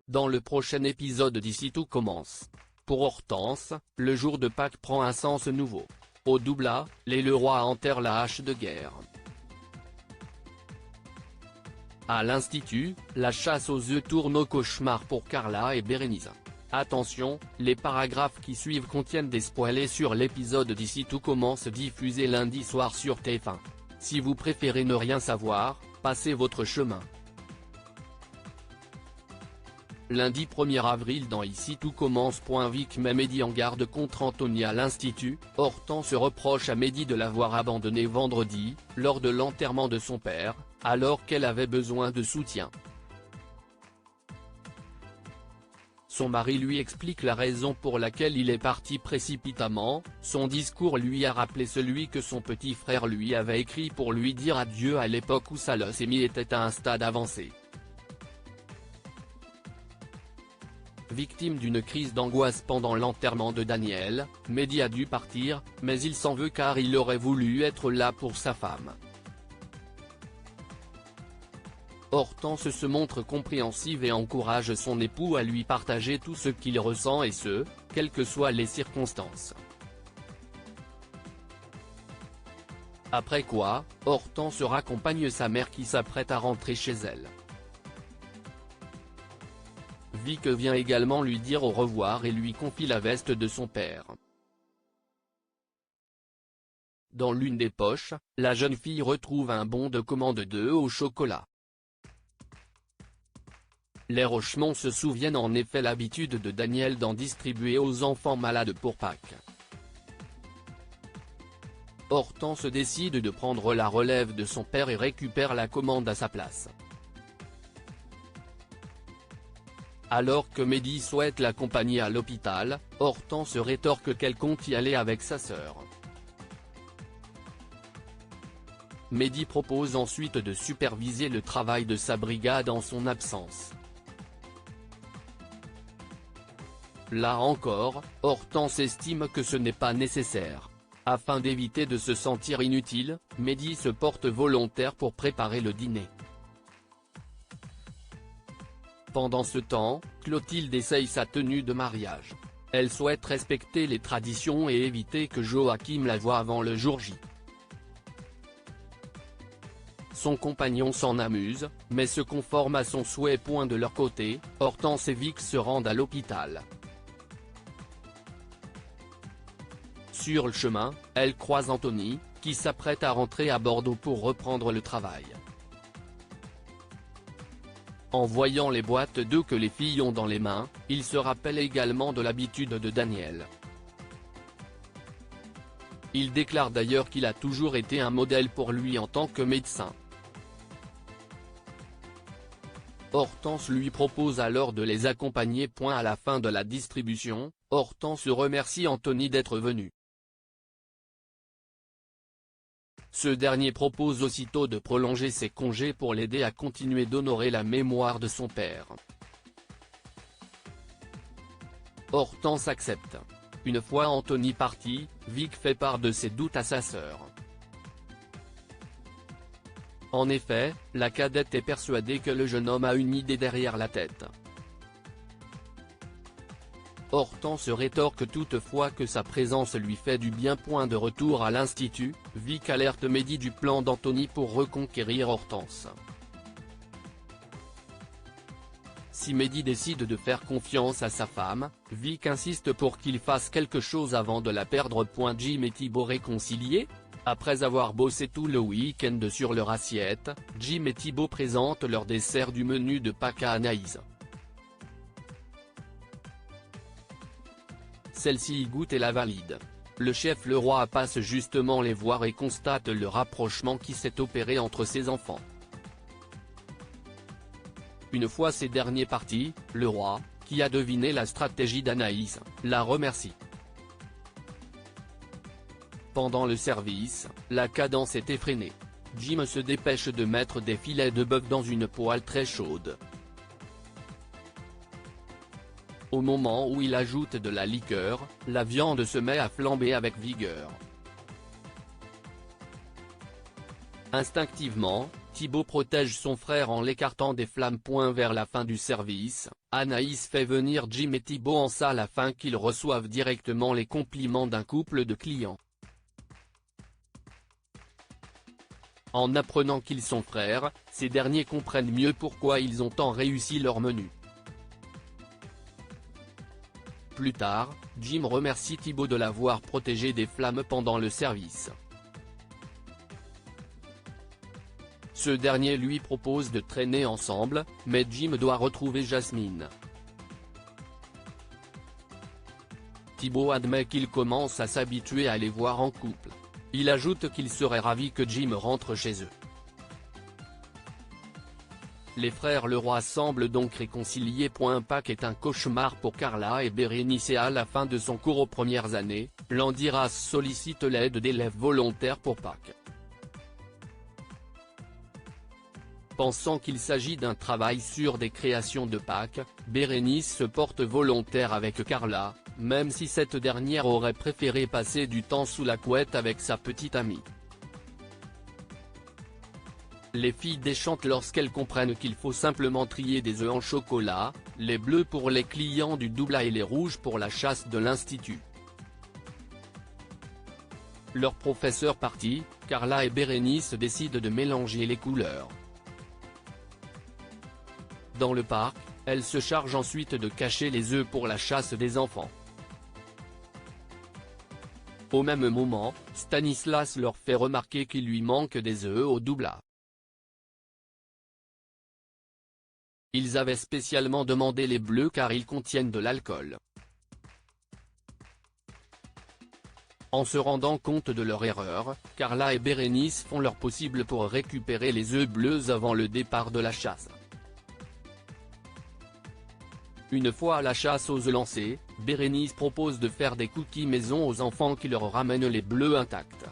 dans le prochain épisode d'Ici tout commence. Pour Hortense, le jour de Pâques prend un sens nouveau. Au Doubla, les Leroy enterrent la hache de guerre. À l'Institut, la chasse aux œufs tourne au cauchemar pour Carla et Bérénice. Attention, les paragraphes qui suivent contiennent des spoilers sur l'épisode d'Ici tout commence diffusé lundi soir sur TF1. Si vous préférez ne rien savoir, passez votre chemin. Lundi 1er avril dans Ici tout commence. Vic met Mehdi en garde contre Anthony à l'Institut. Hortense reproche à Mehdi de l'avoir abandonné vendredi, lors de l'enterrement de son père, alors qu'elle avait besoin de soutien. Son mari lui explique la raison pour laquelle il est parti précipitamment. Son discours lui a rappelé celui que son petit frère lui avait écrit pour lui dire adieu à l'époque où sa leucémie était à un stade avancé. Victime d'une crise d'angoisse pendant l'enterrement de Daniel, Mehdi a dû partir, mais il s'en veut car il aurait voulu être là pour sa femme. Hortense se montre compréhensive et encourage son époux à lui partager tout ce qu'il ressent et ce, quelles que soient les circonstances. Après quoi, Hortense raccompagne sa mère qui s'apprête à rentrer chez elle. Vic vient également lui dire au revoir et lui confie la veste de son père. Dans l'une des poches, la jeune fille retrouve un bon de commande d'œufs au chocolat. Les Rochemont se souviennent en effet l'habitude de Daniel d'en distribuer aux enfants malades pour Pâques. Hortense décide de prendre la relève de son père et récupère la commande à sa place. Alors que Mehdi souhaite l'accompagner à l'hôpital, Hortense rétorque qu'elle compte y aller avec sa sœur. Mehdi propose ensuite de superviser le travail de sa brigade en son absence. Là encore, Hortense estime que ce n'est pas nécessaire. Afin d'éviter de se sentir inutile, Mehdi se porte volontaire pour préparer le dîner. Pendant ce temps, Clotilde essaye sa tenue de mariage. Elle souhaite respecter les traditions et éviter que Joachim la voie avant le jour J. Son compagnon s'en amuse, mais se conforme à son souhait. De leur côté, Hortense et Vic se rendent à l'hôpital. Sur le chemin, elle croise Anthony, qui s'apprête à rentrer à Bordeaux pour reprendre le travail. En voyant les boîtes d'œufs que les filles ont dans les mains, il se rappelle également de l'habitude de Daniel. Il déclare d'ailleurs qu'il a toujours été un modèle pour lui en tant que médecin. Hortense lui propose alors de les accompagner. À la fin de la distribution, Hortense remercie Anthony d'être venu. Ce dernier propose aussitôt de prolonger ses congés pour l'aider à continuer d'honorer la mémoire de son père. Hortense accepte. Une fois Anthony parti, Vic fait part de ses doutes à sa sœur. En effet, la cadette est persuadée que le jeune homme a une idée derrière la tête. Hortense rétorque toutefois que sa présence lui fait du bien. De retour à l'Institut, Vic alerte Mehdi du plan d'Anthony pour reconquérir Hortense. Si Mehdi décide de faire confiance à sa femme, Vic insiste pour qu'il fasse quelque chose avant de la perdre. Jim et Thibaut réconciliés ? Après avoir bossé tout le week-end sur leur assiette, Jim et Thibaut présentent leur dessert du menu de Pâques à Anaïs. Celle-ci y goûte et la valide. Le chef Leroy passe justement les voir et constate le rapprochement qui s'est opéré entre ses enfants. Une fois ces derniers partis, Leroy, qui a deviné la stratégie d'Anaïs, la remercie. Pendant le service, la cadence est effrénée. Jim se dépêche de mettre des filets de bœuf dans une poêle très chaude. Au moment où il ajoute de la liqueur, la viande se met à flamber avec vigueur. Instinctivement, Thibaut protège son frère en l'écartant des flammes. Vers la fin du service, Anaïs fait venir Jim et Thibaut en salle afin qu'ils reçoivent directement les compliments d'un couple de clients. En apprenant qu'ils sont frères, ces derniers comprennent mieux pourquoi ils ont tant réussi leur menu. Plus tard, Jim remercie Thibaut de l'avoir protégé des flammes pendant le service. Ce dernier lui propose de traîner ensemble, mais Jim doit retrouver Jasmine. Thibaut admet qu'il commence à s'habituer à les voir en couple. Il ajoute qu'il serait ravi que Jim rentre chez eux. Les frères Leroy semblent donc réconciliés. Pâques est un cauchemar pour Carla et Bérénice et à la fin de son cours aux premières années, Landiras sollicite l'aide d'élèves volontaires pour Pâques. Pensant qu'il s'agit d'un travail sur des créations de Pâques, Bérénice se porte volontaire avec Carla, même si cette dernière aurait préféré passer du temps sous la couette avec sa petite amie. Les filles déchantent lorsqu'elles comprennent qu'il faut simplement trier des œufs en chocolat, les bleus pour les clients du Doubla et les rouges pour la chasse de l'institut. Leur professeur parti, Carla et Bérénice décident de mélanger les couleurs. Dans le parc, elles se chargent ensuite de cacher les œufs pour la chasse des enfants. Au même moment, Stanislas leur fait remarquer qu'il lui manque des œufs au Doubla. Ils avaient spécialement demandé les bleus car ils contiennent de l'alcool. En se rendant compte de leur erreur, Carla et Bérénice font leur possible pour récupérer les œufs bleus avant le départ de la chasse. Une fois la chasse aux œufs lancée, Bérénice propose de faire des cookies maison aux enfants qui leur ramènent les bleus intacts.